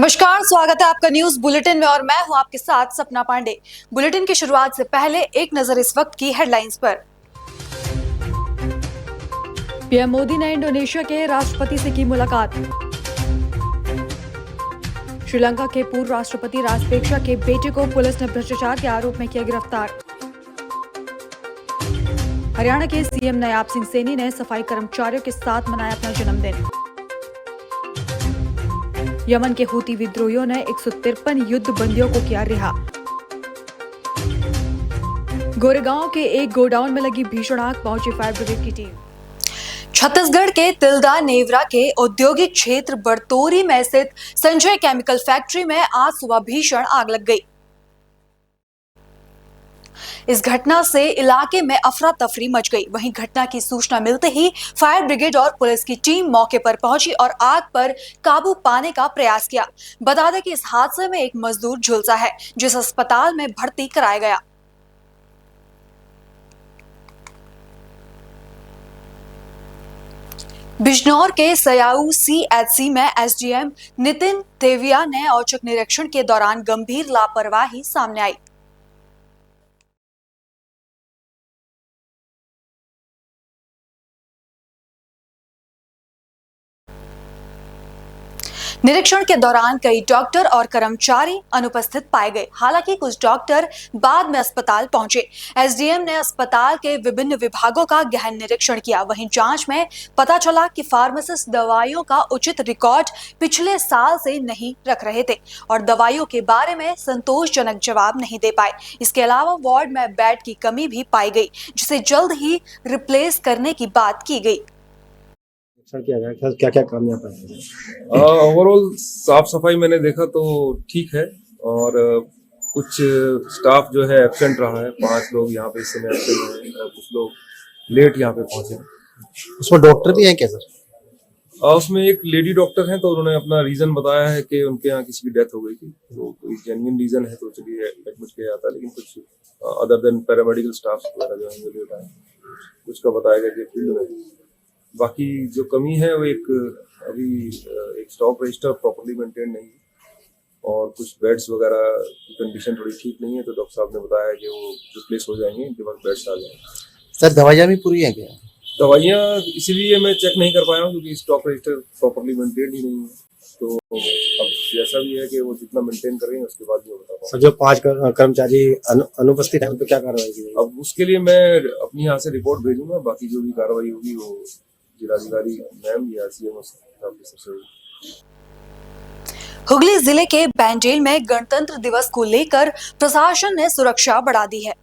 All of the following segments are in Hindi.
नमस्कार, स्वागत है आपका न्यूज बुलेटिन में और मैं हूं आपके साथ सपना पांडे। बुलेटिन की शुरुआत से पहले एक नजर इस वक्त की हेडलाइंस पर। पीएम मोदी ने इंडोनेशिया के राष्ट्रपति से की मुलाकात। श्रीलंका के पूर्व राष्ट्रपति राजपक्षे के बेटे को पुलिस ने भ्रष्टाचार के आरोप में किया गिरफ्तार। हरियाणा के सीएम नयाब सिंह सैनी ने सफाई कर्मचारियों के साथ मनाया अपना जन्मदिन। यमन के हूती विद्रोहियों ने 153 युद्ध बंदियों को किया रिहा। गोरेगांव के एक गोडाउन में लगी भीषण आग, पहुंची फायर ब्रिगेड की टीम। छत्तीसगढ़ के तिल्दा नेवरा के औद्योगिक क्षेत्र बड़तोरी में स्थित संजय केमिकल फैक्ट्री में आज सुबह भीषण आग लग गई। इस घटना से इलाके में अफरा तफरी मच गई। वहीं घटना की सूचना मिलते ही फायर ब्रिगेड और पुलिस की टीम मौके पर पहुंची और आग पर काबू पाने का प्रयास किया। बता दें कि इस हादसे में एक मजदूर झुलसा है, जिसे अस्पताल में भर्ती कराया गया। बिजनौर के सयाऊ सीएचसी में एसडीएम नितिन देविया ने औचक निरीक्षण के दौरान गंभीर लापरवाही सामने आई। निरीक्षण के दौरान कई डॉक्टर और कर्मचारी अनुपस्थित पाए गए। हालांकि कुछ डॉक्टर बाद में अस्पताल पहुंचे। एसडीएम ने अस्पताल के विभिन्न विभागों का गहन निरीक्षण किया। वहीं जांच में पता चला कि फार्मासिस्ट दवाइयों का उचित रिकॉर्ड पिछले साल से नहीं रख रहे थे और दवाइयों के बारे में संतोषजनक जवाब नहीं दे पाए। इसके अलावा वार्ड में बेड की कमी भी पाई गई, जिसे जल्द ही रिप्लेस करने की बात की गई। किया गया, क्या क्या कामयाब है? ओवरऑल साफ सफाई मैंने देखा तो ठीक है और कुछ स्टाफ जो है एब्सेंट रहा है। 5 लोग यहाँ पे इस समय एब्सेंट हैं और कुछ लोग लेट यहाँ पे पहुंचे। उसमें डॉक्टर भी हैं क्या सर? उसमें एक लेडी डॉक्टर हैं, तो उन्होंने अपना रीजन बताया है कि उनके यहाँ किसी की डेथ हो गई थी, तो कोई जेन्युइन रीजन है तो चलिए एडमिट किया जाता है। लेकिन कुछ अदर देन पैरामेडिकल स्टाफ वगैरह जो है लेट आए, कुछ का बताया गया कि फील्ड में। बाकी जो कमी है वो अभी एक स्टॉक रजिस्टर प्रॉपर्ली मेंटेन नहीं है और कुछ बेड्स वगैरह की कंडीशन थोड़ी ठीक नहीं है, तो डॉक्टर साहब ने बताया कि वो रिप्लेस हो जाएंगे, इनके पास बेड्स आ जाएंगे। सर दवाइयाँ भी पूरी हैं क्या? दवाइयाँ इसीलिए मैं चेक नहीं कर पाया हूँ क्योंकि स्टॉक रजिस्टर प्रॉपर्ली मेंटेन ही नहीं है। तो अब जैसा भी है कि वो जितना मेंटेन करेंगे उसके बाद भी बता पाऊंगा। सर जो 5 कर्मचारी अनुपस्थित हैं उन पर क्या कार्रवाई की? अब उसके लिए मैं अपनी यहाँ से रिपोर्ट भेजूंगा, बाकी जो भी कार्रवाई होगी वो जिलाधिकारी मैम या सीएम ऑफिसर से होगी। हुगली जिले के बैंडेल में गणतंत्र दिवस को लेकर प्रशासन ने सुरक्षा बढ़ा दी है।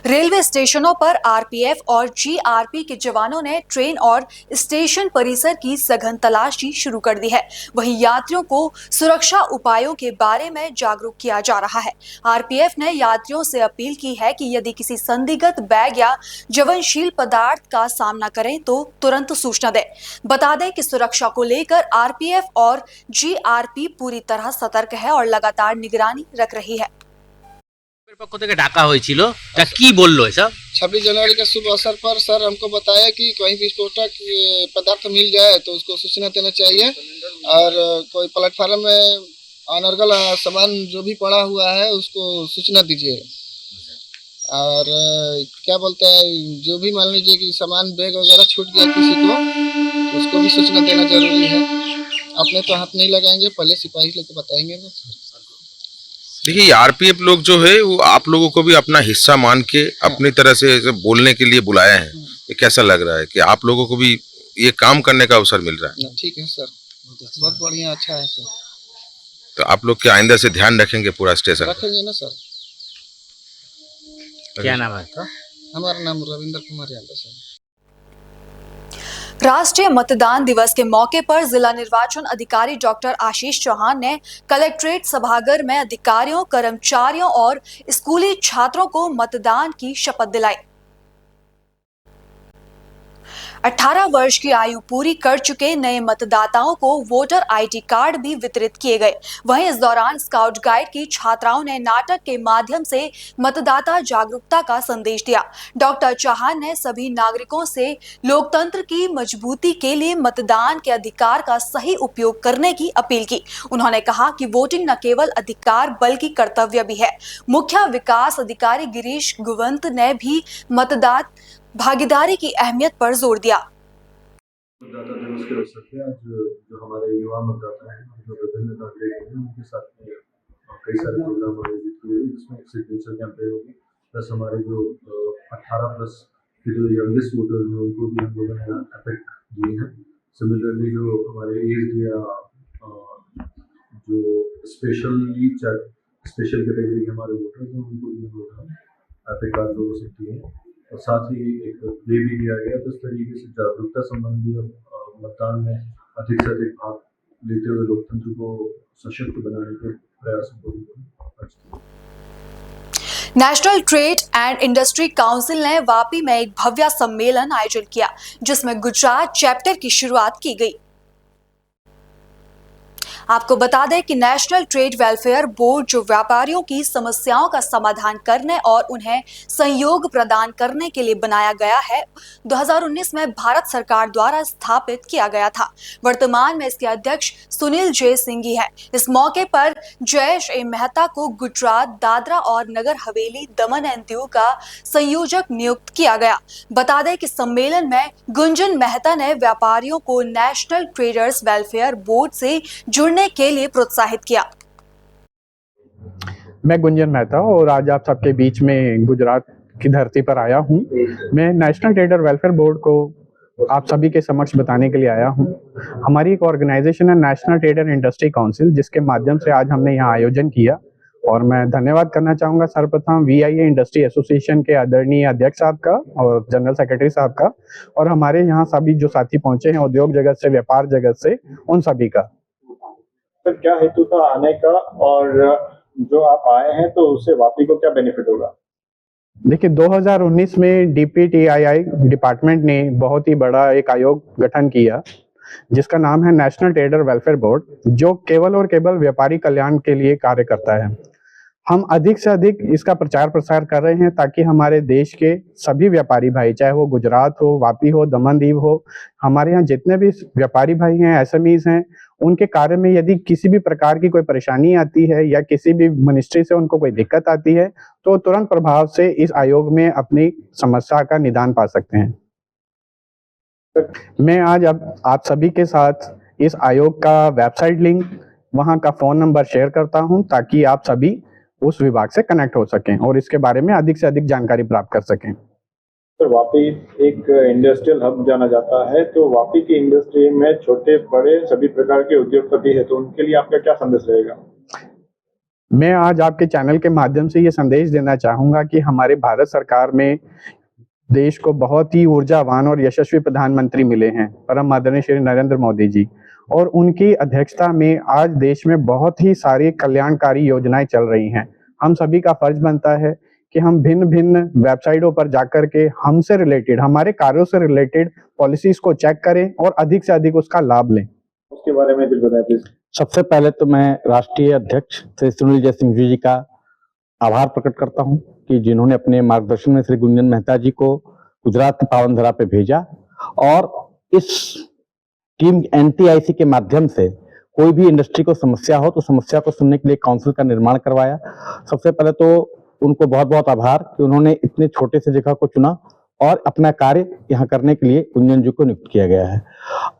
रेलवे स्टेशनों पर आरपीएफ और जीआरपी के जवानों ने ट्रेन और स्टेशन परिसर की सघन तलाशी शुरू कर दी है। वहीं यात्रियों को सुरक्षा उपायों के बारे में जागरूक किया जा रहा है। आरपीएफ ने यात्रियों से अपील की है कि यदि किसी संदिग्ध बैग या ज्वलनशील पदार्थ का सामना करें तो तुरंत सूचना दें। बता दें कि सुरक्षा को लेकर आरपीएफ और जीआरपी पूरी तरह सतर्क है और लगातार निगरानी रख रही है। पक्ष থেকে ডাকা হয়েছিল তা কি বললো এসব? 26 जनवरी के शुभ अवसर पर सर हमको बताया कि कहीं भी विस्फोटक पदार्थ मिल जाए तो उसको सूचना देना चाहिए और कोई प्लेटफार्म में अनर्गल सामान जो भी पड़ा हुआ है उसको सूचना दीजिए। और क्या बोलते हैं, जो भी मान लीजिए कि सामान बैग वगैरह छूट गया किसी को, उसको भी सूचना देना जरूरी है। अपने तो हाथ नहीं लगाएंगे, पहले सिपाही लोग को बताएंगे ना। देखिए आरपीएफ लोग जो है वो आप लोगों को भी अपना हिस्सा मान के अपनी तरह से बोलने के लिए बुलाया है। ये कैसा लग रहा है कि आप लोगों को भी ये काम करने का अवसर मिल रहा है? ठीक है सर, बहुत बढ़िया, अच्छा है सर। तो आप लोग के आइंदा से ध्यान रखेंगे पूरा स्टेशन? रखेंगे ना सर। क्या नाम है तो? हमारा नाम रविंद्र कुमार यादव सर। राष्ट्रीय मतदान दिवस के मौके पर जिला निर्वाचन अधिकारी डॉक्टर आशीष चौहान ने कलेक्ट्रेट सभागार में अधिकारियों, कर्मचारियों और स्कूली छात्रों को मतदान की शपथ दिलाई। 18 वर्ष की आयु पूरी कर चुके नए मतदाताओं को वोटर आईडी कार्ड भी वितरित किए गए। वहीं इस दौरान स्काउट गाइड की छात्राओं ने नाटक के माध्यम से मतदाता जागरूकता का संदेश दिया। डॉक्टर चौहान ने सभी नागरिकों से लोकतंत्र की मजबूती के लिए मतदान के अधिकार का सही उपयोग करने की अपील की। उन्होंने कहा कि वोटिंग न केवल अधिकार बल्कि कर्तव्य भी है। मुख्य विकास अधिकारी गिरीश गुवंत ने भी मतदाता भागीदारी की अहमियत पर जोर दिया। मतदाता दिवस के अवसर पे आज जो हमारे युवा मतदाता हैं, जो विभिन्न नागरिक हैं, उनके साथ में कई सारे प्रोग्राम आयोजित किए गए, जिसमें एक सिग्नेचर कैंपेन होगी, प्लस हमारे जो 18 प्लस के जो यंगेस्ट वोटर्स हैं उनको भी हम लोगों ने एफेक्ट दिए हैं। सिमिलरली जो हमारे एज या जो स्पेशल कैटेगरी के हमारे वोटर्स हैं उनको भी हम लोग एफेक्ट कार्ड लोगों से दिए हैं। और साथ ही एक प्ले भी दिया गया, तो इस तरीके से जागरूकता संबंधी मतदान में अधिक से अधिक भाग लेते हुए लोकतंत्र को सशक्त बनाने के प्रयासों को। National trade and industry council ने वापी में एक भव्य सम्मेलन आयोजित किया, जिसमें गुजरात चैप्टर की शुरुआत की गई। आपको बता दें कि नेशनल ट्रेड वेलफेयर बोर्ड जो व्यापारियों की समस्याओं का समाधान करने और उन्हें सहयोग प्रदान करने के लिए बनाया गया है, 2019 में भारत सरकार द्वारा स्थापित किया गया था। वर्तमान में इसके अध्यक्ष सुनील जे सिंघी हैं। इस मौके पर जयेश ए मेहता को गुजरात, दादरा और नगर हवेली, दमन एंड दीव का संयोजक नियुक्त किया गया। बता दें कि सम्मेलन में गुंजन मेहता ने व्यापारियों को नेशनल ट्रेडर्स वेलफेयर बोर्ड से जुड़ने के लिए प्रोत्साहित किया। मैं गुंजन मेहता और आज आप सबके बीच में गुजरात की धरती पर आया हूं। मैं नेशनल ट्रेडर वेलफेयर बोर्ड को आप सभी के समक्ष बताने के लिए आया हूं। हमारी एक ऑर्गेनाइजेशन है नेशनल ट्रेडर इंडस्ट्री काउंसिल, जिसके माध्यम से आज हमने यहाँ आयोजन किया और मैं धन्यवाद करना चाहूंगा सर्वप्रथम VIA इंडस्ट्री एसोसिएशन के आदरणीय अध्यक्ष साहब का और जनरल सेक्रेटरी साहब का, और हमारे यहाँ सभी जो साथी पहुंचे हैं उद्योग जगत से, व्यापार जगत से, उन सभी का। सर, क्या हेतु था आने का, और जो आप आए हैं तो उससे वापी को क्या बेनिफिट होगा? देखिए, 2019 में DPTII डिपार्टमेंट ने बहुत ही बड़ा एक आयोग गठन किया, जिसका नाम है नेशनल ट्रेडर वेलफेयर बोर्ड, जो केवल और केवल व्यापारी कल्याण के लिए कार्य करता है। हम अधिक से अधिक इसका प्रचार प्रसार कर रहे हैं ताकि हमारे देश के सभी व्यापारी भाई, चाहे वो गुजरात हो, वापी हो, दमन दीव हो, हमारे यहाँ जितने भी व्यापारी भाई हैं, SMEs हैं, उनके कार्य में यदि किसी भी प्रकार की कोई परेशानी आती है या किसी भी मिनिस्ट्री से उनको कोई दिक्कत आती है, तो तुरंत प्रभाव से इस आयोग में अपनी समस्या का निदान पा सकते हैं। मैं आज अब आप सभी के साथ इस आयोग का वेबसाइट लिंक, वहाँ का फोन नंबर शेयर करता हूँ ताकि आप सभी उस विभाग से कनेक्ट हो सकें और इसके बारे में अधिक से अधिक जानकारी प्राप्त कर सकें। सर, वापी एक इंडस्ट्रियल हब जाना जाता है, तो वापी की इंडस्ट्री में छोटे बड़े सभी प्रकार के उद्योगपति है, तो उनके लिए आपका क्या संदेश रहेगा? मैं आज आपके चैनल के माध्यम से ये संदेश देना चाहूंगा कि हमारे भारत सरकार में देश को बहुत ही ऊर्जावान और यशस्वी प्रधानमंत्री मिले हैं, परम आदरणीय श्री नरेंद्र मोदी जी, और उनकी अध्यक्षता में आज देश में बहुत ही सारी कल्याणकारी योजनाएं चल रही हैं। हम सभी का फर्ज बनता है कि हम भिन्न भिन्न वेबसाइटों पर जाकर के हमसे रिलेटेड, हमारे कार्यों से रिलेटेड पॉलिसीज को चेक करें और अधिक से अधिक उसका लाभ लें। उसके बारे में कुछ बताएं प्लीज। सबसे पहले तो मैं राष्ट्रीय अध्यक्ष श्री सुनील जे सिंघवी जी का आभार प्रकट करता हूं कि जिन्होंने अपने मार्गदर्शन में श्री गुंजन मेहता जी को गुजरात की पावन धरा पे भेजा और इस टीम NTIC के माध्यम से कोई भी इंडस्ट्री को समस्या हो तो समस्या को सुनने के लिए काउंसिल का निर्माण करवाया। सबसे पहले तो उनको बहुत बहुत आभार कि उन्होंने इतने छोटे से जगह को चुना और अपना कार्य यहाँ करने के लिए गुंजन जी को नियुक्त किया गया है।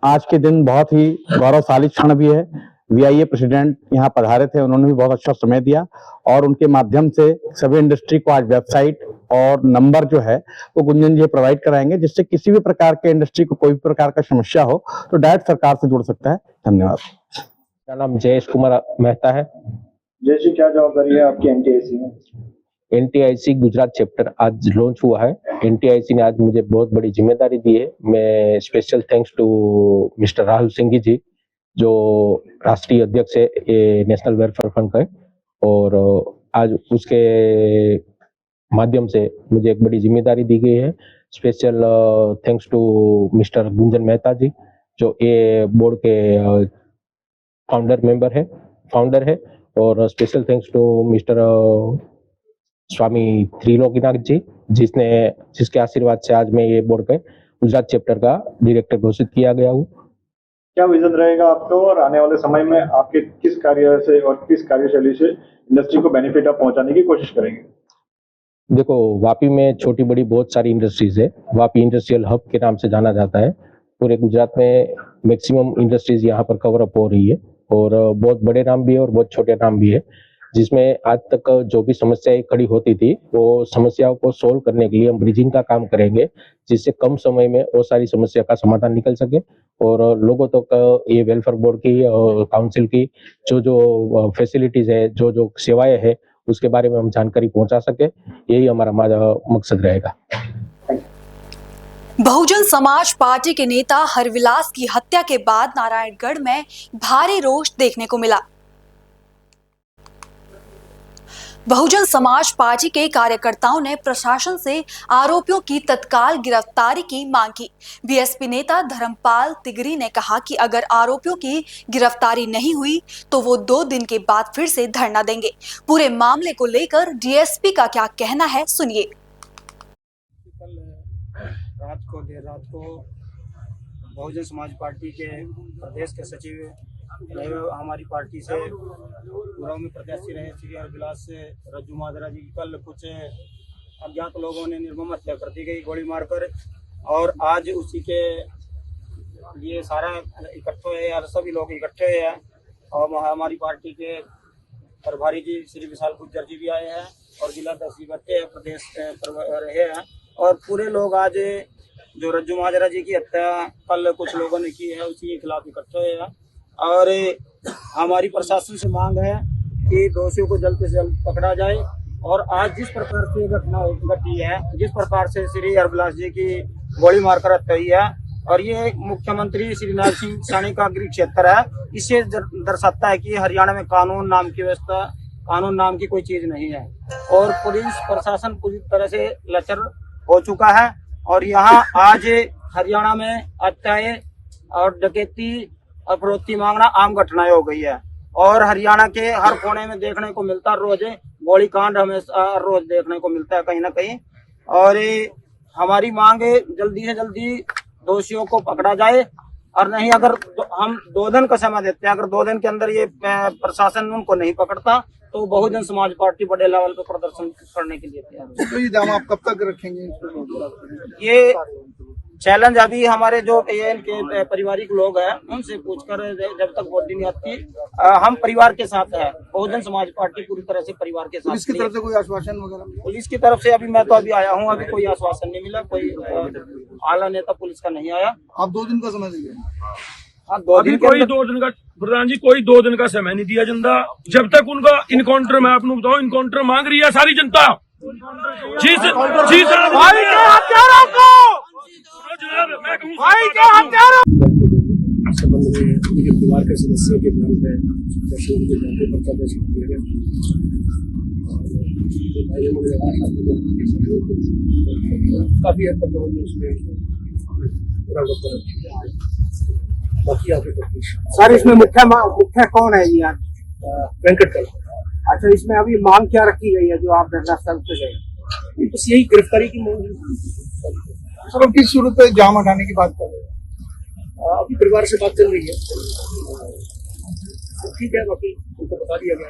आज के दिन बहुत ही गौरवशाली क्षण भी है। VIA प्रेसिडेंट यहाँ पधारे थे, उन्होंने भी बहुत अच्छा समय दिया और उनके माध्यम से सभी इंडस्ट्री को आज वेबसाइट और नंबर जो है वो गुंजन जी प्रोवाइड कराएंगे, जिससे किसी भी प्रकार के इंडस्ट्री को कोई भी प्रकार का समस्या हो तो डायरेक्ट सरकार से जुड़ सकता है। धन्यवाद। मेरा नाम जयेश कुमार मेहता है। जयेश जी, क्या जवाबदारी है आपकी NTIC में? NTIC गुजरात चैप्टर आज लॉन्च हुआ है। NTIC ने आज मुझे बहुत बड़ी जिम्मेदारी दी है। मैं special thanks to mister Rahul Singhi ji, जो राष्ट्रीय अध्यक्ष है नेशनल वेलफेयर फंड का, और आज उसके माध्यम से मुझे एक बड़ी जिम्मेदारी दी गई है। Special thanks to mister Gunjan Mehta ji, जो ये बोर्ड के फाउंडर है, और special thanks to mister Swami Trilokinath ji, जिसके आशीर्वाद से आज मैं ये बोर्ड के गुजरात चैप्टर का डायरेक्टर घोषित किया गया हूँ। क्या विजन रहेगा आपको और आने वाले समय में आपके किस कार्य से और किस कार्यशैली से इंडस्ट्री को बेनिफिट आप पहुंचाने की कोशिश करेंगे? देखो, वापी में छोटी बड़ी बहुत सारी इंडस्ट्रीज है। वापी इंडस्ट्रियल हब के नाम से जाना जाता है। पूरे गुजरात में मैक्सिमम इंडस्ट्रीज यहाँ पर कवर अप हो रही है, और बहुत बड़े नाम भी है और बहुत छोटे नाम भी है, जिसमें आज तक जो भी समस्याएं खड़ी होती थी वो समस्याओं को सोल्व करने के लिए हम ब्रिजिंग का काम करेंगे, जिससे कम समय में वो सारी समस्या का समाधान निकल सके और लोगों तक ये वेलफेयर बोर्ड की और काउंसिल की जो फैसिलिटीज है, जो सेवाएं है, उसके बारे में हम जानकारी पहुंचा सके। यही हमारा मकसद रहेगा। बहुजन समाज पार्टी के नेता हरविलास की हत्या के बाद नारायणगढ़ में भारी रोष देखने को मिला। बहुजन समाज पार्टी के कार्यकर्ताओं ने प्रशासन से आरोपियों की तत्काल गिरफ्तारी की मांग की। बीएसपी नेता धर्मपाल तिगरी ने कहा कि अगर आरोपियों की गिरफ्तारी नहीं हुई तो वो 2 दिन के बाद फिर से धरना देंगे। पूरे मामले को लेकर डीएसपी का क्या कहना है, सुनिए। देर रात को बहुजन समाज पार्टी के प्रदेश के सचिव हमारी पार्टी से पूर्व में प्रत्याशी रहे श्री हरविलास से रज्जू माजरा जी की कल कुछ अज्ञात लोगों ने निर्मम हत्या कर दी गई गोली मारकर, और आज उसी के लिए सारा इकट्ठे हुए और सभी लोग इकट्ठे हुए हैं। और हमारी पार्टी के प्रभारी जी श्री विशाल गुज्जर जी भी आए हैं और जिला अध्यक्ष भी बैठे हैं, प्रदेश रहे हैं, और पूरे लोग आज जो रज्जू माजरा जी की हत्या कल कुछ लोगों ने की है उसी के खिलाफ इकट्ठे हुए हैं। और हमारी प्रशासन से मांग है कि दोषियों को जल्द से जल्द पकड़ा जाए। और आज जिस प्रकार से घटना घटी है, जिस प्रकार से श्री हरविलास जी की गोली मारकर हत्या हुई है, और ये मुख्यमंत्री श्री नारायण सिंह सानी का गृह क्षेत्र है, इससे दर्शाता है कि हरियाणा में कानून नाम की व्यवस्था, कानून नाम की कोई चीज नहीं है, और पुलिस प्रशासन पूरी तरह से लचर हो चुका है। और यहाँ आज हरियाणा में हत्याएं और डकैती और फरोख्ती मांगना आम घटनाएं हो गई है, और हरियाणा के हर कोने में देखने को मिलता है, रोज गोली कांड हमें रोज देखने को मिलता है कहीं ना कहीं। और हमारी मांग है जल्दी से जल्दी दोषियों को पकड़ा जाए, और नहीं अगर हम 2 दिन का समय देते हैं, अगर 2 दिन के अंदर ये प्रशासन उनको नहीं पकड़ता तो बहुजन समाज पार्टी बड़े लेवल पे प्रदर्शन करने के लिए तैयार है। तो ये दाम आप कब तक रखेंगे? ये चैलेंज अभी हमारे जो के पारिवारिक लोग हैं उनसे पूछकर, जब तक बॉडी नहीं आती हम परिवार के साथ है। बहुजन समाज पार्टी पूरी तरह से परिवार के साथ। पुलिस की तरफ से कोई आश्वासन वगैरह? पुलिस की तरफ से मैं तो अभी आया हूँ, अभी कोई आश्वासन नहीं मिला, कोई आला नेता पुलिस का नहीं आया। आप 2 दिन का समय दीजिए। हाँ, 2 दिन कोई 2 दिन का प्रधान जी, कोई 2 दिन का समय नहीं दिया जनता। जब तक उनका इनकाउंटर, मैं आपको बताऊं, इनकाउंटर मांग रही है सारी जनता। जी सर, भाई के हत्यारों को, मैं कहूं भाई के हत्यारों संबंध में उनके परिवार के सदस्यों के नाम पे पर्चा दर्ज किया गया। काफी हद तक उसमें पूरा बाकी आपके सर इसमें मुख्य कौन है जी? वेंकट कल। अच्छा, इसमें अभी मांग क्या रखी गई है जो आप धरना स्थल पे गए? बस यही गिरफ्तारी की मांग। सर अब किस सूरत पे जाम हटाने की बात कर रहे हैं? अभी परिवार से बात चल रही है, तो ठीक है, बाकी उनको बता दिया गया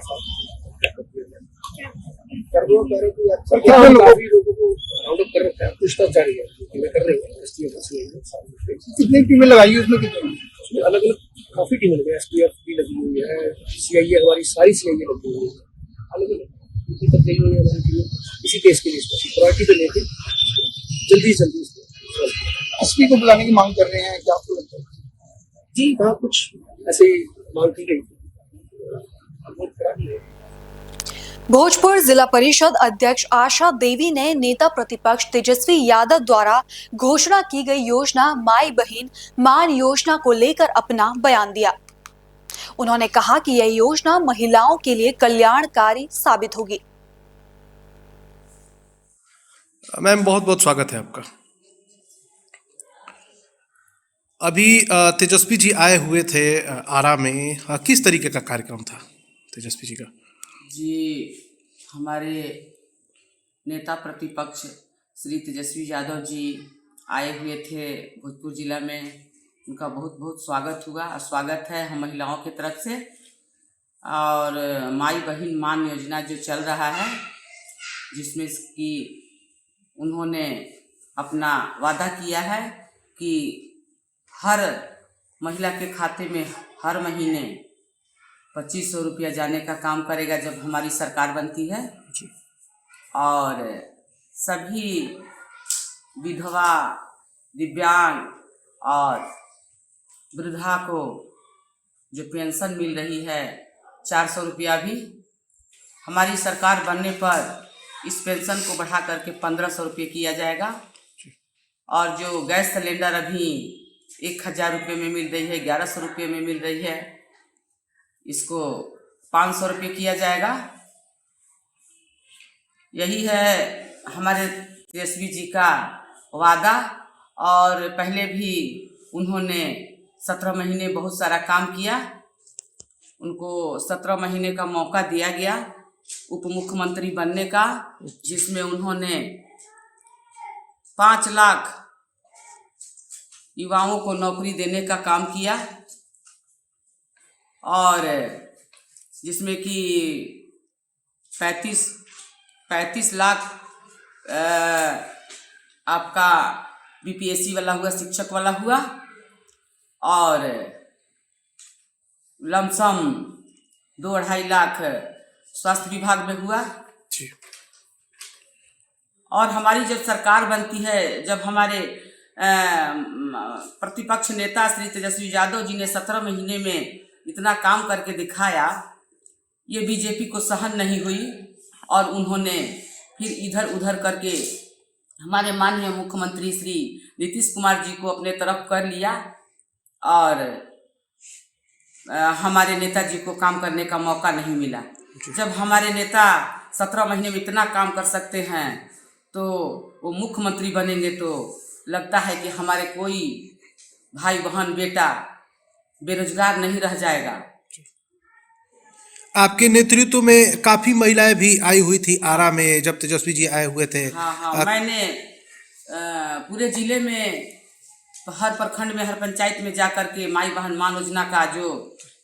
काफी लोगों को राउंड अप कर रखा है, पूछताछ जारी है, कर रहे हैं। कितनी टीमें लगाई है उसमें? उसमें अलग अलग काफी टीमें लगी है, STF भी लगी हुई है, CIA, हमारी सारी CIA लगी हुई है, अलग अलग तक गई हुई है हमारी टीमें इसी केस के लिए। प्रायोरिटी पे लेके जल्दी से जल्दी एसपी को बुलाने की मांग कर रहे हैं, क्या आपको लगता है? जी हाँ, कुछ ऐसे ही मांग की गई। भोजपुर जिला परिषद अध्यक्ष आशा देवी ने नेता प्रतिपक्ष तेजस्वी यादव द्वारा घोषणा की गई योजना माई बहन मान योजना को लेकर अपना बयान दिया। उन्होंने कहा कि यह योजना महिलाओं के लिए कल्याणकारी साबित होगी। मैम बहुत बहुत स्वागत है आपका। अभी तेजस्वी जी आए हुए थे आरा में, किस तरीके का कार्यक्रम था तेजस्वी जी का? जी, हमारे नेता प्रतिपक्ष श्री तेजस्वी यादव जी आए हुए थे भोजपुर जिला में। उनका बहुत बहुत स्वागत हुआ। स्वागत है हम महिलाओं की तरफ से। और माई बहन मान योजना जो चल रहा है, जिसमें कि उन्होंने अपना वादा किया है कि हर महिला के खाते में हर महीने 2500 रुपया जाने का काम करेगा जब हमारी सरकार बनती है। और सभी विधवा, दिव्यांग और वृद्धा को जो पेंशन मिल रही है 400 रुपया भी, हमारी सरकार बनने पर इस पेंशन को बढ़ा करके 1500 रुपये किया जाएगा। और जो गैस सिलेंडर अभी 1000 रुपये में मिल रही है, 1100 रुपये में मिल रही है, इसको 500 रुपये किया जाएगा। यही है हमारे तेजस्वी जी का वादा। और पहले भी उन्होंने 17 महीने बहुत सारा काम किया। उनको 17 महीने का मौका दिया गया उप मुख्यमंत्री बनने का, जिसमें उन्होंने 5 लाख युवाओं को नौकरी देने का काम किया। और जिसमें कि 35 लाख आपका बीपीएससी वाला हुआ, शिक्षक वाला हुआ। और लमसम 2-2.5 लाख स्वास्थ्य विभाग में हुआ। और हमारी जब सरकार बनती है, जब हमारे प्रतिपक्ष नेता श्री तेजस्वी यादव जी ने 17 महीने में इतना काम करके दिखाया, ये बीजेपी को सहन नहीं हुई। और उन्होंने फिर इधर उधर करके हमारे माननीय मुख्यमंत्री श्री नीतीश कुमार जी को अपने तरफ कर लिया। और हमारे नेताजी को काम करने का मौका नहीं मिला। जब हमारे नेता 17 महीने में इतना काम कर सकते हैं, तो वो मुख्यमंत्री बनेंगे तो लगता है कि हमारे कोई भाई बहन बेटा बेरोजगार नहीं रह जाएगा। आपके नेतृत्व में काफी महिलाएं भी आई हुई थी आरा में जब तेजस्वी जी आए हुए थे। हाँ, मैंने पूरे जिले में हर प्रखंड में, हर पंचायत में जाकर के माई बहन मान योजना का जो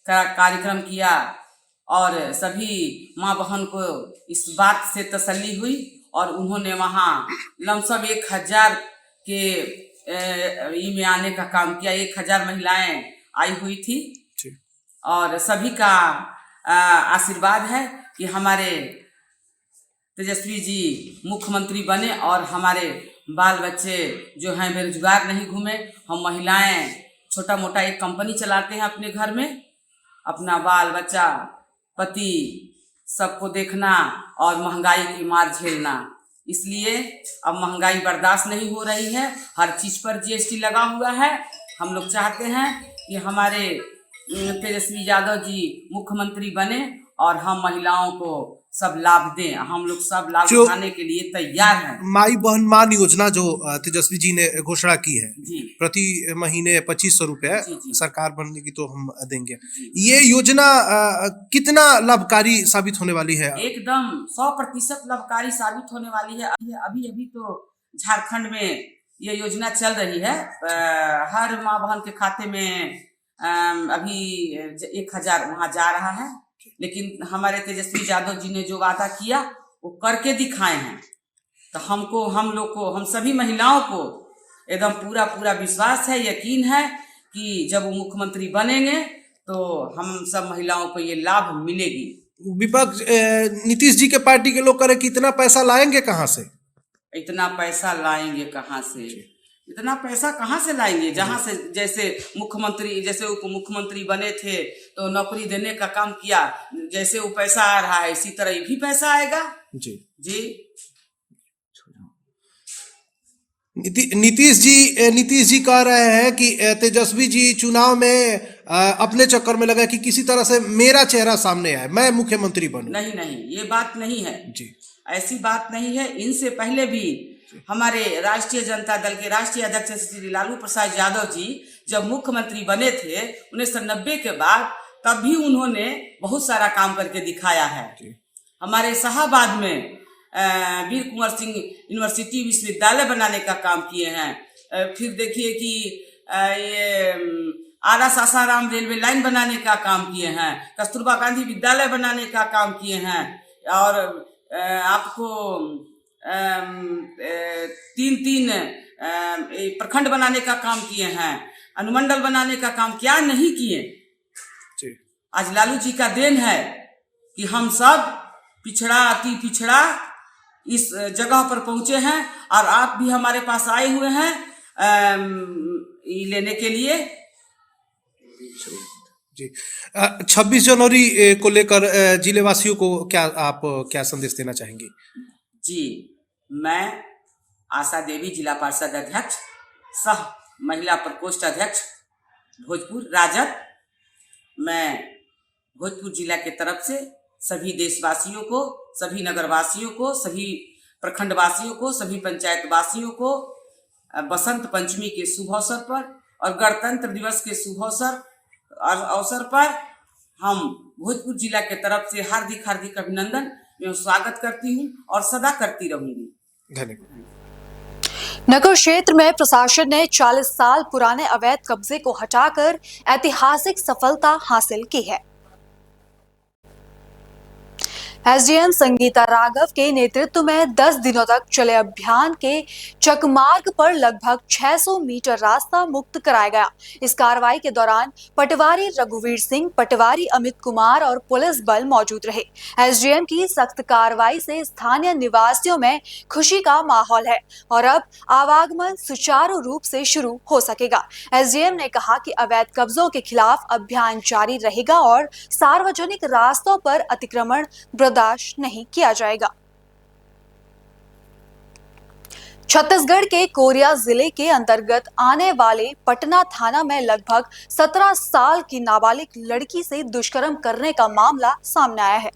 कार्यक्रम किया। और सभी माँ बहन को इस बात से तसल्ली हुई। और उन्होंने वहाँ लमसम 1000 के में आने का काम किया। 1000 महिलाएं आई हुई थी। और सभी का आशीर्वाद है कि हमारे तेजस्वी जी मुख्यमंत्री बने और हमारे बाल बच्चे जो हैं बेरोजगार नहीं घूमे। हम महिलाएं छोटा मोटा एक कंपनी चलाते हैं अपने घर में, अपना बाल बच्चा पति सबको देखना और महंगाई की मार झेलना। इसलिए अब महंगाई बर्दाश्त नहीं हो रही है, हर चीज पर जीएसटी लगा हुआ है। हम लोग चाहते हैं कि हमारे तेजस्वी यादव जी मुख्यमंत्री बने और हम महिलाओं को सब लाभ दें। हम लोग सब लाभ उठाने के लिए तैयार हैं। माई बहन मान योजना जो तेजस्वी जी ने घोषणा की है, प्रति महीने 2500 रुपए सरकार बनने की तो हम देंगे। ये योजना कितना लाभकारी साबित होने वाली है? एकदम 100% लाभकारी साबित होने वाली है। अभी तो झारखंड में ये योजना चल रही है। हर माँ बहन के खाते में अभी 1000 वहाँ जा रहा है। लेकिन हमारे तेजस्वी यादव जी ने जो वादा किया वो करके दिखाए हैं। तो हम लोग को, हम सभी महिलाओं को एकदम पूरा विश्वास है, यकीन है कि जब वो मुख्यमंत्री बनेंगे तो हम सब महिलाओं को ये लाभ मिलेगी। विपक्ष नीतीश जी के पार्टी के लोग करें कि इतना पैसा लाएंगे कहाँ से? इतना पैसा लाएंगे कहाँ से? इतना पैसा कहाँ से लाएंगे? जहाँ से जैसे मुख्यमंत्री, जैसे उप मुख्यमंत्री बने थे तो नौकरी देने का काम किया, जैसे वो पैसा आ रहा है इसी तरह भी पैसा आएगा। जी नीतीश जी कह रहे हैं कि तेजस्वी जी चुनाव में अपने चक्कर में लगा कि किसी तरह से मेरा चेहरा सामने आए, मैं मुख्यमंत्री बनूं। नहीं, ये बात नहीं है जी, ऐसी बात नहीं है। इनसे पहले भी हमारे राष्ट्रीय जनता दल के राष्ट्रीय अध्यक्ष श्री लालू प्रसाद यादव जी जब मुख्यमंत्री बने थे 1990 के बाद, तब भी उन्होंने बहुत सारा काम करके दिखाया है। हमारे शाहाबाद में वीर कुंवर सिंह यूनिवर्सिटी विश्वविद्यालय बनाने का काम किए हैं। फिर देखिए कि ये आरा सासाराम रेलवे लाइन बनाने का काम किए हैं, कस्तूरबा गांधी विद्यालय बनाने का काम किए हैं, और आपको 3 प्रखंड बनाने का काम किए हैं, अनुमंडल बनाने का काम क्या नहीं किए। आज लालू जी का देन है कि हम सब पिछड़ा अति पिछड़ा इस जगह पर पहुंचे हैं, और आप भी हमारे पास आए हुए हैं लेने के लिए। जी 26 जनवरी को लेकर जिले वासियों को क्या संदेश देना चाहेंगे? जी, मैं आशा देवी जिला पार्षद अध्यक्ष सह महिला प्रकोष्ठ अध्यक्ष भोजपुर राजद, मैं भोजपुर जिला के तरफ से सभी देशवासियों को, सभी नगरवासियों को, सभी प्रखंड वासियों को, सभी पंचायत वासियों को बसंत पंचमी के शुभ अवसर पर और गणतंत्र दिवस के शुभ अवसर पर हम भोजपुर जिला के तरफ से हार्दिक हार्दिक अभिनंदन एवं स्वागत करती हूँ और सदा करती रहूंगी। धन्यवाद। नगर क्षेत्र में प्रशासन ने 40 साल पुराने अवैध कब्जे को हटाकर ऐतिहासिक सफलता हासिल की है। एसडीएम संगीता राघव के नेतृत्व में 10 दिनों तक चले अभियान के चकमार्ग पर लगभग 600 मीटर रास्ता मुक्त कराया गया। इस कार्रवाई के दौरान पटवारी रघुवीर सिंह, पटवारी अमित कुमार और पुलिस बल मौजूद रहे। एसडीएम की सख्त कार्रवाई से स्थानीय निवासियों में खुशी का माहौल है और अब आवागमन सुचारू रूप से शुरू हो सकेगा। एसडीएम ने कहा कि अवैध कब्जों के खिलाफ अभियान जारी रहेगा और सार्वजनिक रास्तों पर अतिक्रमण बर्दाश्त नहीं किया जाएगा। छत्तीसगढ़ के कोरिया जिले के अंतर्गत आने वाले पटना थाना में लगभग 17 साल की नाबालिग लड़की से दुष्कर्म करने का मामला सामने आया है।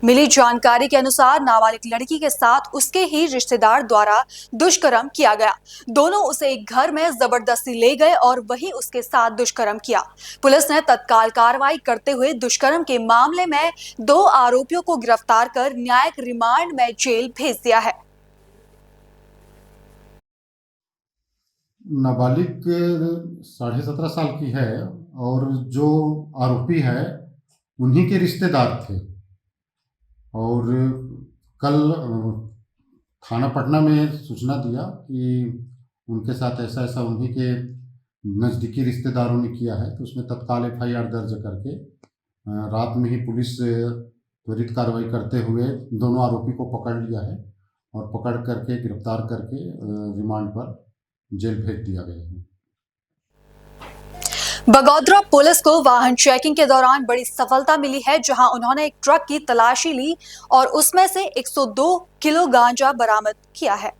मिली जानकारी के अनुसार नाबालिग लड़की के साथ उसके ही रिश्तेदार द्वारा दुष्कर्म किया गया। दोनों उसे एक घर में जबरदस्ती ले गए और वहीं उसके साथ दुष्कर्म किया। पुलिस ने तत्काल कार्रवाई करते हुए दुष्कर्म के मामले में 2 आरोपियों को गिरफ्तार कर न्यायिक रिमांड में जेल भेज दिया है। नाबालिग 17.5 साल की है और जो आरोपी है उन्हीं के रिश्तेदार थे और कल थाना पटना में सूचना दिया कि उनके साथ ऐसा ऐसा उन्हीं के नज़दीकी रिश्तेदारों ने किया है, तो उसमें तत्काल एफआईआर दर्ज करके रात में ही पुलिस त्वरित कार्रवाई करते हुए दोनों आरोपी को पकड़ लिया है और पकड़ करके गिरफ्तार करके रिमांड पर जेल भेज दिया गया है। बगोदरा पुलिस को वाहन चेकिंग के दौरान बड़ी सफलता मिली है, जहां उन्होंने एक ट्रक की तलाशी ली और उसमें से 102 किलो गांजा बरामद किया है,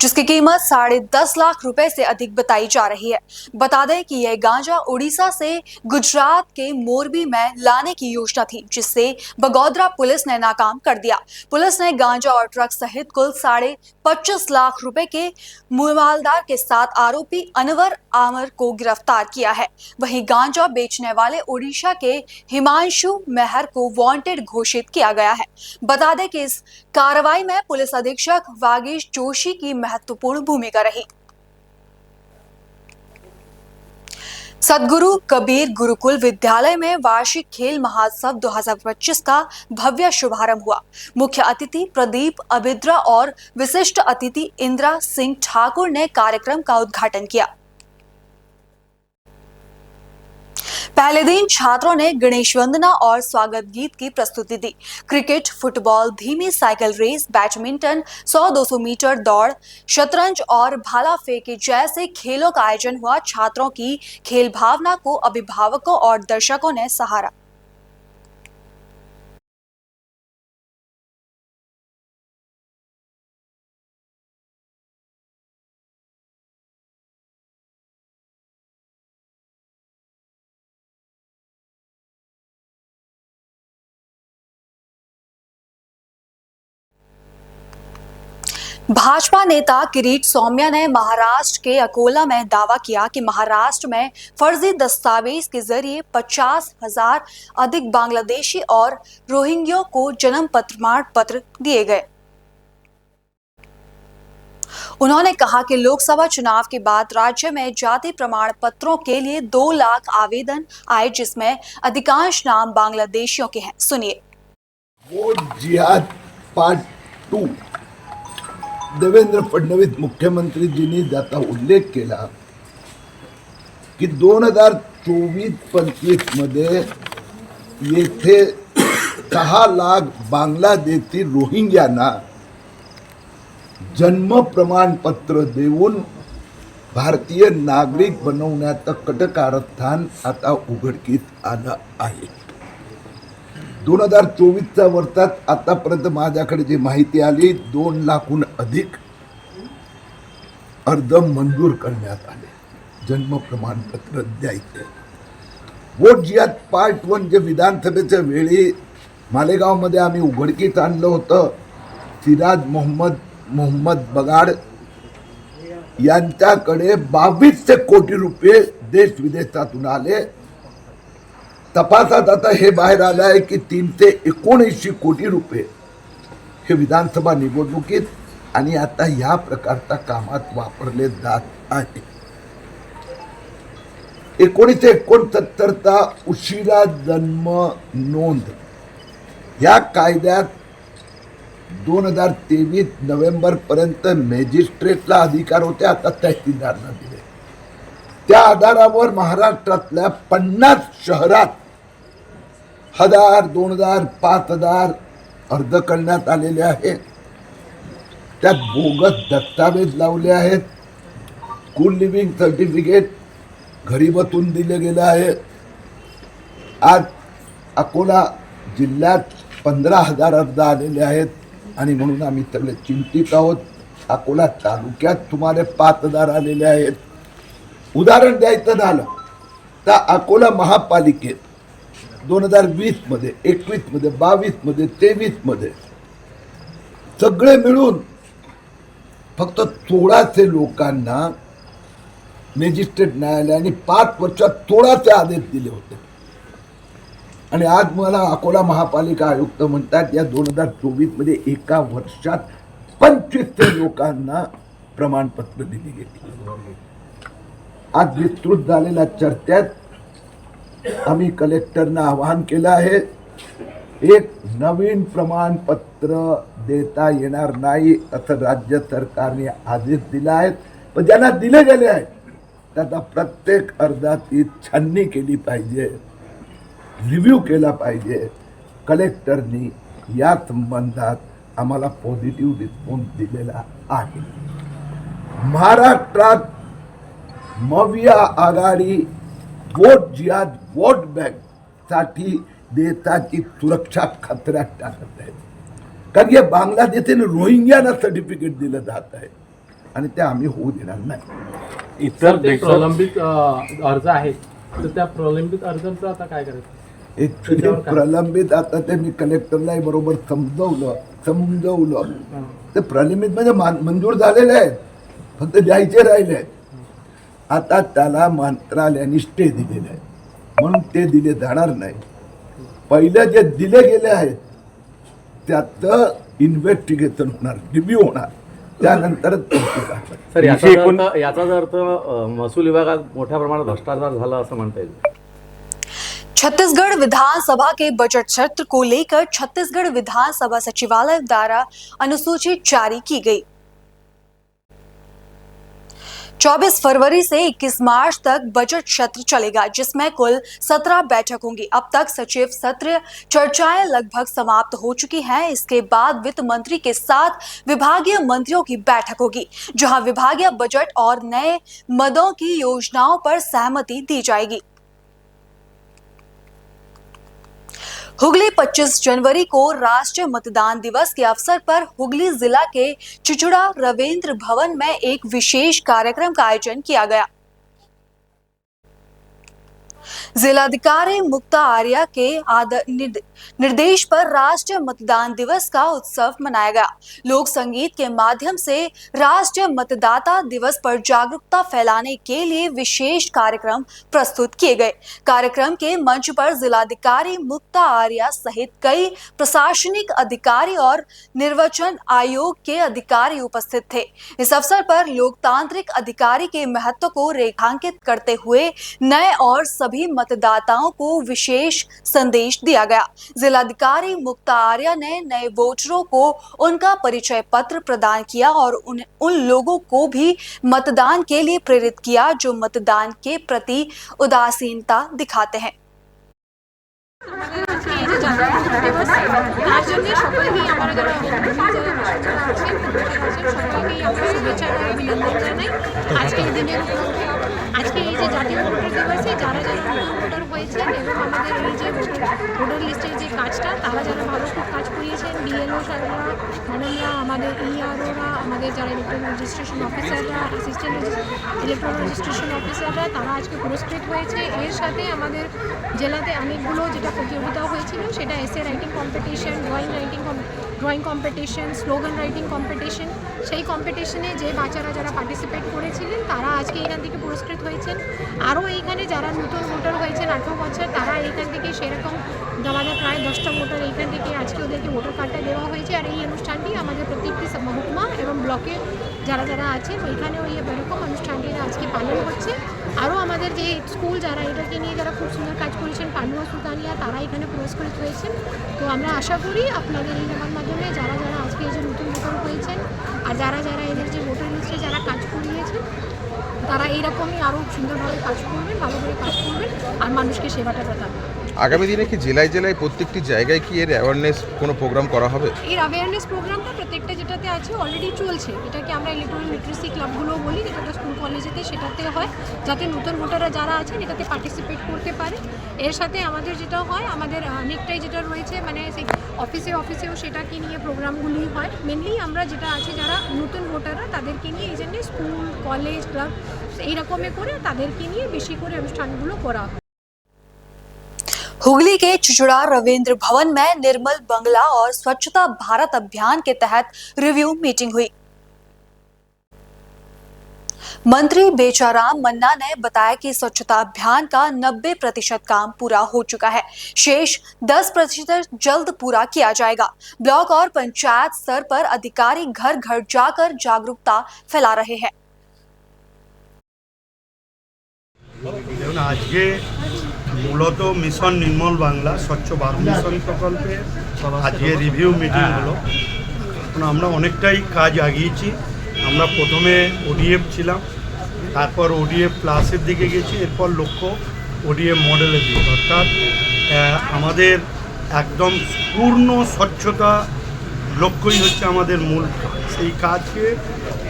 जिसकी कीमत 10.5 लाख रुपए से अधिक बताई जा रही है। बता दें कि यह गांजा उड़ीसा से गुजरात के मोरबी में लाने की योजना थी, जिससे बगोदरा पुलिस ने नाकाम कर दिया। पुलिस ने गांजा और ट्रक सहित कुल 25.5 लाख रुपए के मालदार के साथ आरोपी अनवर आमर को गिरफ्तार किया है। वहीं गांजा बेचने वाले उड़ीसा के हिमांशु मेहर को वांटेड घोषित किया गया है। बता दें कि इस कार्रवाई में पुलिस अधीक्षक वागीश जोशी की महत्वपूर्ण भूमिका रही। सद्गुरु कबीर गुरुकुल विद्यालय में वार्षिक खेल महोत्सव 2025 का भव्य शुभारंभ हुआ। मुख्य अतिथि प्रदीप अबिद्रा और विशिष्ट अतिथि इंदिरा सिंह ठाकुर ने कार्यक्रम का उद्घाटन किया। पहले दिन छात्रों ने गणेश वंदना और स्वागत गीत की प्रस्तुति दी। क्रिकेट, फुटबॉल, धीमी साइकिल रेस, बैडमिंटन, 100-200 मीटर दौड़, शतरंज और भाला फेंक जैसे खेलों का आयोजन हुआ। छात्रों की खेल भावना को अभिभावकों और दर्शकों ने सहारा। भाजपा नेता किरीट सौम्या ने महाराष्ट्र के अकोला में दावा किया कि महाराष्ट्र में फर्जी दस्तावेज के जरिए 50,000 अधिक बांग्लादेशी और रोहिंग्यों को जन्म प्रमाण पत्र दिए गए। उन्होंने कहा कि लोकसभा चुनाव के बाद राज्य में जाति प्रमाण पत्रों के लिए 2 लाख आवेदन आए, जिसमें अधिकांश नाम बांग्लादेशियों के हैं। सुनिए। वोट जिहाद पार्ट 2 देवेंद्र फडणवीस मुख्यमंत्रीजींनी ज्याचा उल्लेख केला की 2024-25 मध्ये येथे 6 लाख बांगलादेशी रोहिंग्यांना जन्म प्रमाणपत्र देऊन भारतीय नागरिक बनवण्याचं कटकारस्थान आता उघडकीस आलं आहे। 2024च्या वर्षात आतापर्यंत माझ्याकडे जी माहिती आली 2 लाखहून अधिक अर्ज मंजूर करण्यात आले जन्म प्रमाणपत्र द्यायचे। वोट जिहाद पार्ट 1 जे विधानसभेच्या वेळी मालेगावमध्ये आम्ही उघडकीस आणलं होतं, सिराज मोहम्मद बगाड यांच्याकडे 2200 कोटी रुपये देश विदेशातून आले। तपासात आता हे बाहेर आलं आहे की 379 कोटी रुपये हे विधानसभा निवडणुकीत आणि आता या प्रकारच्या कामात वापरले जात आहे। 1969चा उशिरा जन्म नोंद या कायद्यात 2023 नोव्हेंबर पर्यंत मॅजिस्ट्रेटला अधिकार होते, आता तहसीलदारांना दिले। त्या आधारावर महाराष्ट्रातल्या 50 शहरात 1000, 2000, 5000 अर्ज करण्यात आलेले आहेत। त्यात बोगस दस्तावेज लावले आहेत। स्कूल लिव्हिंग सर्टिफिकेट घरी बसून दिले गेले आहे। आज अकोला जिल्ह्यात 15,000 अर्ज आलेले आहेत आणि म्हणून आम्ही सगळे चिंतित आहोत। अकोला तालुक्यात सुमारे 5,000 आलेले आहेत। उदाहरण द्यायचं झालं तर अकोला महापालिकेत 2020 मध्ये, 21 मध्ये, 22 मध्ये, 23 मध्ये सगळे मिळून फक्त 1600 लोकांना मॅजिस्ट्रेट न्यायालयाने 5 वर्षात 1600 आदेश दिले होते आणि आज मला अकोला महापालिका आयुक्त म्हणतात या 2024 मध्ये एका वर्षात 2500 लोकांना प्रमाणपत्र दिली गेली। आज विस्तृत झालेल्या चर्चेत आम्ही कलेक्टरना आवाहन केलं आहे, एक नवीन प्रमाणपत्र देता येणार नाही असं राज्य सरकारने आदेश दिला आहे। पण ज्यांना दिले गेले आहेत त्याचा प्रत्येक अर्जाची छाननी केली पाहिजे, रिव्ह्यू केला पाहिजे। कलेक्टरनी या संबंधात आम्हाला पॉझिटिव्ह रिस्पॉन्स दिलेला आहे। महाराष्ट्रात मविया आघाडी वोट जिहाद वोट बँक साठी देशाची सुरक्षा खतऱ्यात टाकत आहे, कारण हे बांगलादेशाने रोहिंग्यांना सर्टिफिकेट दिलं जात आहे आणि ते आम्ही होऊ देणार नाही। इतर प्रलंबित अर्ज आहेत तर त्या प्रलंबित अर्जांचं आता काय करायचं? ऍक्च्युली प्रलंबित आता ते मी कलेक्टरलाही बरोबर समजवलं ते प्रलंबित म्हणजे मंजूर झालेले आहेत, फक्त द्यायचे राहिले आहेत। आता त्याला मंत्रालयाने स्टे दिलेला आहे म्हणून ते दिले जाणार नाही। पहिले जे दिले गेले आहेत त्याचं इन्व्हेस्टिगेशन होणार, रिव्ह्यू होणार, त्यानंतर सर याचा अर्थ महसूल विभागात मोठ्या प्रमाणात भ्रष्टाचार झाला असं म्हणता येईल। छत्तीसगढ़ विधानसभा के बजट सत्र को लेकर छत्तीसगढ़ विधानसभा सचिवालय द्वारा अनुसूची जारी की गई। 24 फरवरी से 21 मार्च तक बजट सत्र चलेगा, जिसमें कुल 17 बैठक होंगी। अब तक सचिव सत्र चर्चाएं लगभग समाप्त हो चुकी हैं। इसके बाद वित्त मंत्री के साथ विभागीय मंत्रियों की बैठक होगी, जहां विभागीय बजट और नए मदों की योजनाओं पर सहमति दी जाएगी। हुगली 25 जनवरी को राष्ट्रीय मतदान दिवस के अवसर पर हुगली जिला के चिचुड़ा रविंद्र भवन में एक विशेष कार्यक्रम का आयोजन किया गया। जिलाधिकारी मुक्ता आर्या के निर्देश पर राष्ट्रीय मतदान दिवस का उत्सव मनाया गया। लोक संगीत के माध्यम से राष्ट्रीय मतदाता दिवस पर जागरूकता फैलाने के लिए विशेष कार्यक्रम प्रस्तुत किए गए। कार्यक्रम के मंच पर जिलाधिकारी मुक्ता आर्या सहित कई प्रशासनिक अधिकारी और निर्वाचन आयोग के अधिकारी उपस्थित थे। इस अवसर पर लोकतांत्रिक अधिकारी के महत्व को रेखांकित करते हुए नए और सभी मतदाताओं को विशेष संदेश दिया गया। जिलाधिकारी मुक्ता आर्या ने नए वोटरों को उनका परिचय पत्र प्रदान किया और उन लोगों को भी मतदान के लिए प्रेरित किया जो मतदान के प्रति उदासीनता दिखाते हैं। আজকে এই যে জাতীয় ভোটার দিবসে যারা যারা ভোটার হয়েছেন এবং আমাদের এই যে ভোটার লিস্টের যে কাজটা তারা যারা ভালো খুব কাজ করিয়েছেন, বিএলও স্যাররা, ম্যাডামরা, আমাদের ইআরওরা, আমাদের যারা ইলেকট্রনিক রেজিস্ট্রেশন অফিসাররা, অ্যাসিস্ট্যান্ট ইলেকট্রনিক রেজিস্ট্রেশন অফিসাররা, তারা আজকে পুরস্কৃত হয়েছে। এর সাথে আমাদের জেলাতে অনেকগুলো যেটা প্রতিযোগিতা হয়েছিল সেটা essay writing competition, drawing competition, slogan writing competition, সেই কম্পিটিশনে যে বাচ্চারা যারা পার্টিসিপেট করেছিলেন তারা আজকে এখান থেকে পুরস্কৃত হয়েছেন। আরও এইখানে যারা নতুন ভোটার হয়েছেন 18 বছর তারা এইখান থেকে সেরকম আমাদের প্রায় 10টা ভোটার এইখান থেকে আজকে ওদেরকে ভোটার কার্ডটা দেওয়া হয়েছে। আর এই অনুষ্ঠানটি আমাদের প্রত্যেকটি মহকুমা এবং ব্লকে যারা যারা আছেন ওইখানেও এরকম অনুষ্ঠানটি আজকে পালন হচ্ছে। আরও আমাদের যে স্কুল যারা এটাকে নিয়ে যারা খুব সুন্দর কাজ করেছেন, পানুয়া সুলতানিয়া, তারা এখানে পুরস্কৃত হয়েছেন। তো আমরা আশা করি আপনাদের এই জায়গার মাধ্যমে যারা যারা আজকে এই যে নতুন ভোটার হয়েছেন আর যারা যারা এদের যে ভোটার লিস্টে যারা কাজ করিয়েছেন তারা এইরকমই আরও সুন্দরভাবে কাজ করবেন, ভালো করে কাজ করবেন আর মানুষকে সেবাটা প্রদান। আগামী দিনে কি জেলায় জেলায় প্রত্যেকটি জায়গায় কি এর অ্যাওয়ারনেস কোনো প্রোগ্রাম করা হবে? এর অ্যাওয়ারনেস প্রোগ্রামটা প্রত্যেকটা যেটাতে আছে অলরেডি চলছে। এটাকে আমরা ইলেকট্রনিক লিটারেসি ক্লাবগুলো বলি, যেটা স্কুল কলেজেতে সেটাতে হয়, যাতে নতুন ভোটাররা যারা আছেন এটাতে পার্টিসিপেট করতে পারে। এর সাথে আমাদের যেটা হয়, আমাদের অনেকটাই যেটা রয়েছে মানে সেই অফিসেও সেটাকে নিয়ে প্রোগ্রামগুলি হয়। মেনলি আমরা যেটা আছে যারা নতুন ভোটাররা তাদেরকে নিয়ে এই জন্যে স্কুল, কলেজ, ক্লাব এইরকমে করে তাদেরকে নিয়ে বেশি করে অনুষ্ঠানগুলো করা হয়। हुगली के चुचुड़ा रविंद्र भवन में निर्मल बंगला और स्वच्छता भारत अभियान के तहत रिव्यू मीटिंग हुई। मंत्री बेचाराम मन्ना ने बताया कि स्वच्छता अभियान का 90% काम पूरा हो चुका है, शेष 10% जल्द पूरा किया जाएगा। ब्लॉक और पंचायत स्तर पर अधिकारी घर घर जाकर जागरूकता फैला रहे हैं। आज के মূলত মিশন নির্মল বাংলা স্বচ্ছ ভারত মিশন প্রকল্পে আজকে রিভিউ মিটিং হলো। আমরা অনেকটাই কাজ আগিয়েছি। আমরা প্রথমে ওডিএফ ছিলাম, তারপর ওডিএফ প্লাসের দিকে গেছি, এরপর লক্ষ্য ওডিএফ মডেলের দিকে, অর্থাৎ আমাদের একদম পূর্ণ স্বচ্ছতা লক্ষ্যই হচ্ছে আমাদের মূল কাজ। সেই কাজকে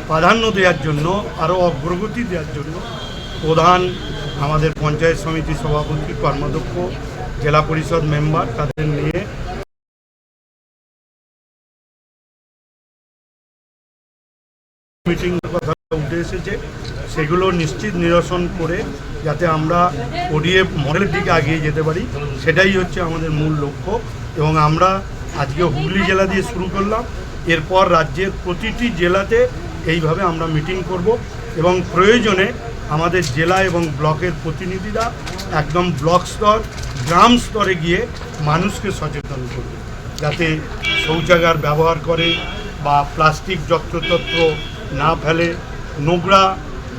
প্রাধান্য দেওয়ার জন্য, আরও অগ্রগতি দেওয়ার জন্য প্রধান, আমাদের পঞ্চায়েত সমিতি সভাপতি, কর্মাধ্যক্ষ, জেলা পরিষদ মেম্বার তাদের নিয়ে মিটিং কথা উঠে এসেছে। সেগুলো নিশ্চিত নিরসন করে যাতে আমরা ওডিএফ মডেলের দিকে এগিয়ে যেতে পারি, সেটাই হচ্ছে আমাদের মূল লক্ষ্য। এবং আমরা আজকে হুগলি জেলা দিয়ে শুরু করলাম, এরপর রাজ্যের প্রতিটি জেলাতে এইভাবে আমরা মিটিং করব এবং প্রয়োজনে আমাদের জেলা এবং ব্লকের প্রতিনিধিরা একদম ব্লক স্তর, গ্রাম স্তরে গিয়ে মানুষকে সচেতন করবে যাতে শৌচাগার ব্যবহার করে বা প্লাস্টিক যত্রতত্র না ফেলে, নোংরা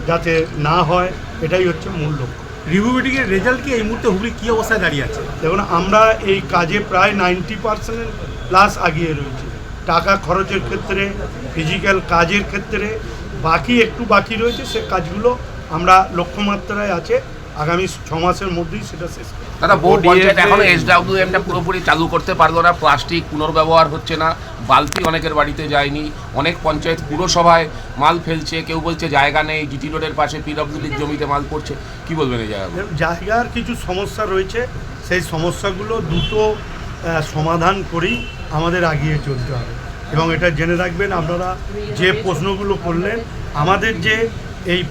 যাতে না হয়, এটাই হচ্ছে মূল লক্ষ্য। রিভিউ মিটিংয়ের রেজাল্ট কি এই মুহূর্তে হুগলি কী অবস্থায় দাঁড়িয়ে আছে? দেখুন, আমরা এই কাজে প্রায় 90% প্লাস এগিয়ে রয়েছে। টাকা খরচের ক্ষেত্রে, ফিজিক্যাল কাজের ক্ষেত্রে একটু বাকি রয়েছে। সে কাজগুলো আমরা লক্ষ্যমাত্রায় আছে, আগামী 6 মাসের মধ্যেই সেটা শেষ করব। দাদা, বহু পঞ্চায়েত এখনো SWMটা পুরোপুরি চালু করতে পারলো না, প্লাস্টিক পুনর্ব্যবহার হচ্ছে না, বালতি অনেকের বাড়িতে যায়নি, অনেক পঞ্চায়েত পুরসভায় মাল ফেলছে, কেউ বলছে জায়গা নেই, জিটি রোডের পাশে পিডব্লিউডির জমিতে মাল পড়ছে, কি বলবেন এই জায়গা? জায়গার কিছু সমস্যা রয়েছে, সেই সমস্যাগুলো দ্রুত সমাধান করেই আমাদের এগিয়ে চলতে হবে। এবং এটা জেনে রাখবেন, আপনারা যে প্রশ্নগুলো করলেন, আমাদের যে এই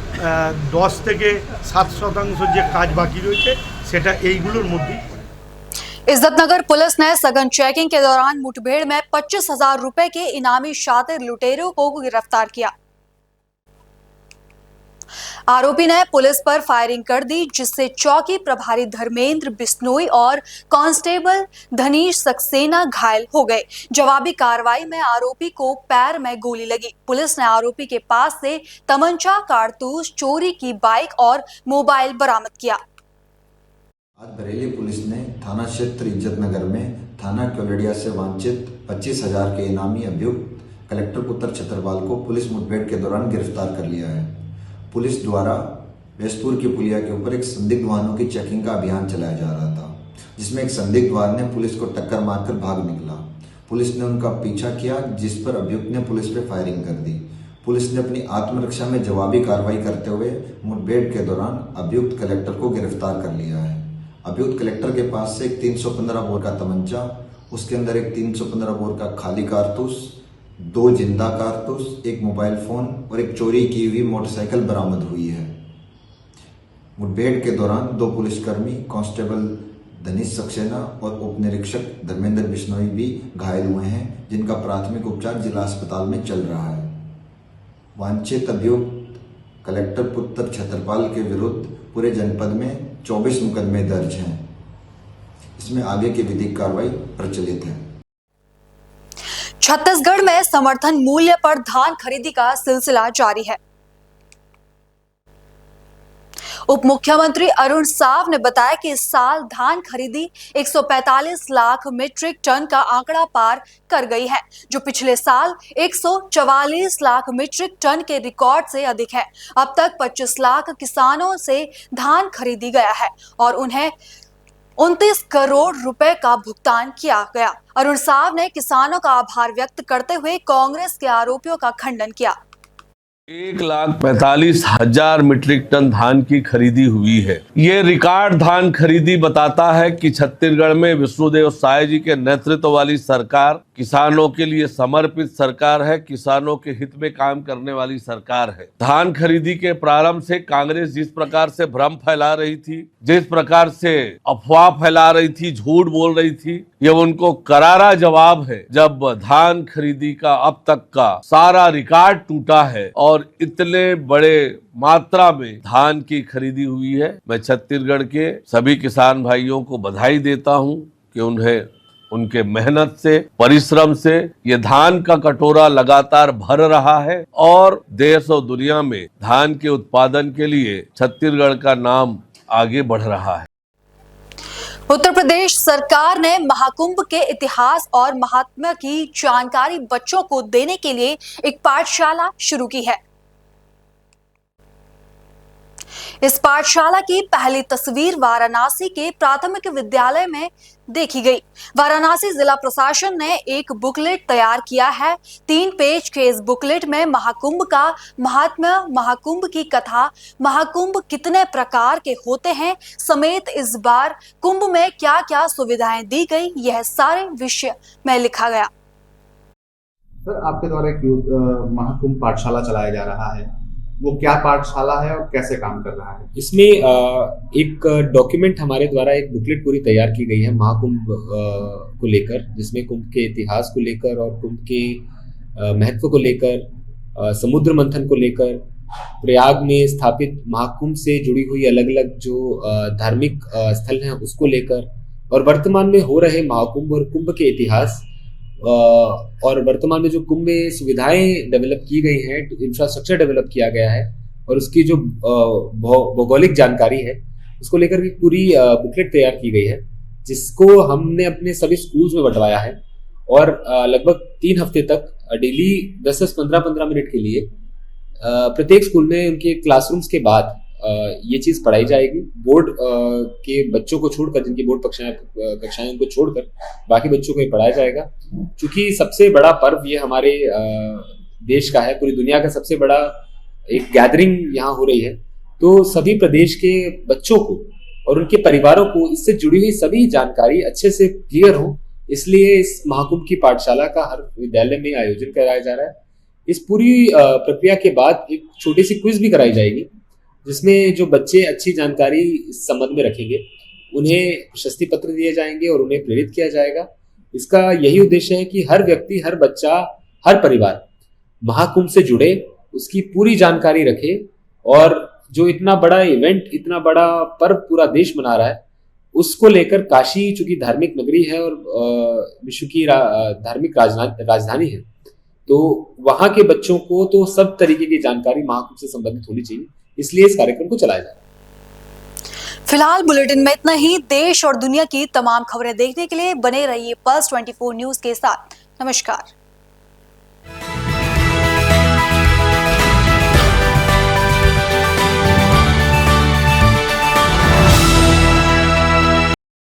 10 থেকে 7% যে কাজ বাকি রয়েছে সেটা এইগুলোর মধ্যে। इज्जतनगर पुलिस ने सघन चेकिंग के दौरान मुठभेड़ में 25,000 रुपए के इनामी शातिर लुटेरों को गिरफ्तार किया। आरोपी ने पुलिस पर फायरिंग कर दी, जिससे चौकी प्रभारी धर्मेंद्र बिश्नोई और कांस्टेबल धनीश सक्सेना घायल हो गए। जवाबी कार्रवाई में आरोपी को पैर में गोली लगी। पुलिस ने आरोपी के पास से तमंचा, कारतूस, चोरी की बाइक और मोबाइल बरामद किया। आज बरेली पुलिस ने थाना क्षेत्र इज्जतनगर में थाना केवड़िया से वांछित 25,000 के इनामी अभियुक्त कलेक्टर पुत्र छतरपाल को पुलिस मुठभेड़ के दौरान गिरफ्तार कर लिया है। पुलिस द्वारा बेसपुर की पुलिया के ऊपर एक संदिग्ध वाहनों की चेकिंग का अभियान चलाया जा रहा था, जिसमें एक संदिग्ध वाहन ने पुलिस को टक्कर मारकर भाग निकला। पुलिस ने उनका पीछा किया, जिस पर अभियुक्त ने पुलिस पर फायरिंग कर दी। पुलिस ने अपनी आत्मरक्षा में जवाबी कार्रवाई करते हुए मुठभेड़ के दौरान अभियुक्त कलेक्टर को गिरफ्तार कर लिया है। अभियुक्त कलेक्टर के पास से एक 315 बोर का तमंचा, उसके अंदर एक 315 बोर का खाली कारतूस, 2 जिंदा कारतूस, एक मोबाइल फोन और एक चोरी की हुई मोटरसाइकिल बरामद हुई है। मुठभेड़ के दौरान 2 पुलिसकर्मी कांस्टेबल धनीश सक्सेना और उप निरीक्षक धर्मेंद्र बिश्नोई भी घायल हुए हैं, जिनका प्राथमिक उपचार जिला अस्पताल में चल रहा है। वांछित अभियुक्त कलेक्टर पुत्र छतरपाल के विरुद्ध पूरे जनपद में 24 मुकदमे दर्ज हैं। इसमें आगे की विधिक कार्रवाई प्रचलित है। छत्तीसगढ़ में समर्थन मूल्य पर धान खरीदी का सिलसिला जारी है। उप मुख्यमंत्री अरुण साव ने बताया कि इस साल धान खरीदी 145 लाख मीट्रिक टन का आंकड़ा पार कर गई है, जो पिछले साल 144 लाख मीट्रिक टन के रिकॉर्ड से अधिक है। अब तक 25 लाख किसानों से धान खरीदी गया है और उन्हें 29 करोड़ रुपए का भुगतान किया गया। अरुण साव ने किसानों का आभार व्यक्त करते हुए कांग्रेस के आरोपों का खंडन किया। 1,45,000 मीट्रिक टन धान की खरीदी हुई है। ये रिकॉर्ड धान खरीदी बताता है कि छत्तीसगढ़ में विष्णुदेव साय जी के नेतृत्व वाली सरकार किसानों के लिए समर्पित सरकार है, किसानों के हित में काम करने वाली सरकार है। धान खरीदी के प्रारंभ से कांग्रेस जिस प्रकार से भ्रम फैला रही थी, जिस प्रकार से अफवाह फैला रही थी, झूठ बोल रही थी, ये उनको करारा जवाब है जब धान खरीदी का अब तक का सारा रिकॉर्ड टूटा है और इतने बड़े मात्रा में धान की खरीदी हुई है। मैं छत्तीसगढ़ के सभी किसान भाइयों को बधाई देता हूं कि उन्हें उनके मेहनत से, परिश्रम से ये धान का कटोरा लगातार भर रहा है और देश और दुनिया में धान के उत्पादन के लिए छत्तीसगढ़ का नाम आगे बढ़ रहा है। उत्तर प्रदेश सरकार ने महाकुंभ के इतिहास और महात्म्य की जानकारी बच्चों को देने के लिए एक पाठशाला शुरू की है। इस पाठशाला की पहली तस्वीर वाराणसी के प्राथमिक विद्यालय में देखी गई। वाराणसी जिला प्रशासन ने एक बुकलेट तैयार किया है। 3 पेज के इस बुकलेट में महाकुंभ का महात्म्य, महाकुंभ की कथा, महाकुंभ कितने प्रकार के होते हैं समेत इस बार कुंभ में क्या क्या सुविधाएं दी गई, यह सारे विषय में लिखा गया। सर, आपके द्वारा एक महाकुंभ पाठशाला चलाया जा रहा है, वो क्या पाठशाला है और कैसे काम कर रहा है? इसमें एक डॉक्यूमेंट हमारे द्वारा एक बुकलेट पूरी तैयार की गई है महाकुंभ को लेकर, जिसमें कुंभ के इतिहास को लेकर और कुंभ के महत्व को लेकर, समुद्र मंथन को लेकर, प्रयाग में स्थापित महाकुंभ से जुड़ी हुई अलग अलग जो धार्मिक स्थल हैं उसको लेकर, और वर्तमान में हो रहे महाकुंभ और कुंभ के इतिहास, और वर्तमान में जो कुंभ में सुविधाएं डेवलप की गई हैं, इंफ्रास्ट्रक्चर डेवलप किया गया है और उसकी जो भौगोलिक जानकारी है उसको लेकर भी पूरी बुकलेट तैयार की गई है, जिसको हमने अपने सभी स्कूल्स में बंटवाया है और लगभग 3 हफ्ते तक डेली 10 से 15 मिनट के लिए प्रत्येक स्कूल में उनके क्लासरूम्स के बाद ये चीज पढ़ाई जाएगी। बोर्ड के बच्चों को छोड़कर, जिनकी बोर्ड कक्षाएं उनको छोड़कर बाकी बच्चों को ये पढ़ाया जाएगा। क्योंकि सबसे बड़ा पर्व ये हमारे देश का है, पूरी दुनिया का सबसे बड़ा एक गैदरिंग यहाँ हो रही है, तो सभी प्रदेश के बच्चों को और उनके परिवारों को इससे जुड़ी हुई सभी जानकारी अच्छे से क्लियर हो, इसलिए इस महाकुंभ की पाठशाला का हर विद्यालय में आयोजन कराया जा रहा है। इस पूरी प्रक्रिया के बाद एक छोटी सी क्विज भी कराई जाएगी, जिसमें जो बच्चे अच्छी जानकारी इस संबंध में रखेंगे उन्हें प्रशस्ति पत्र दिए जाएंगे और उन्हें प्रेरित किया जाएगा। इसका यही उद्देश्य है कि हर व्यक्ति, हर बच्चा, हर परिवार महाकुंभ से जुड़े, उसकी पूरी जानकारी रखे और जो इतना बड़ा इवेंट, इतना बड़ा पर्व पूरा देश मना रहा है, उसको लेकर काशी चूंकि धार्मिक नगरी है और विश्व की धार्मिक राजधानी है, तो वहां के बच्चों को तो सब तरीके की जानकारी महाकुंभ से संबंधित होनी चाहिए, इसलिए इस कार्यक्रम को चलाया जा रहा है। फिलहाल बुलेटिन में इतना ही। देश और दुनिया की तमाम खबरें देखने के लिए बने रहिए पल्स 24 न्यूज के साथ। नमस्कार।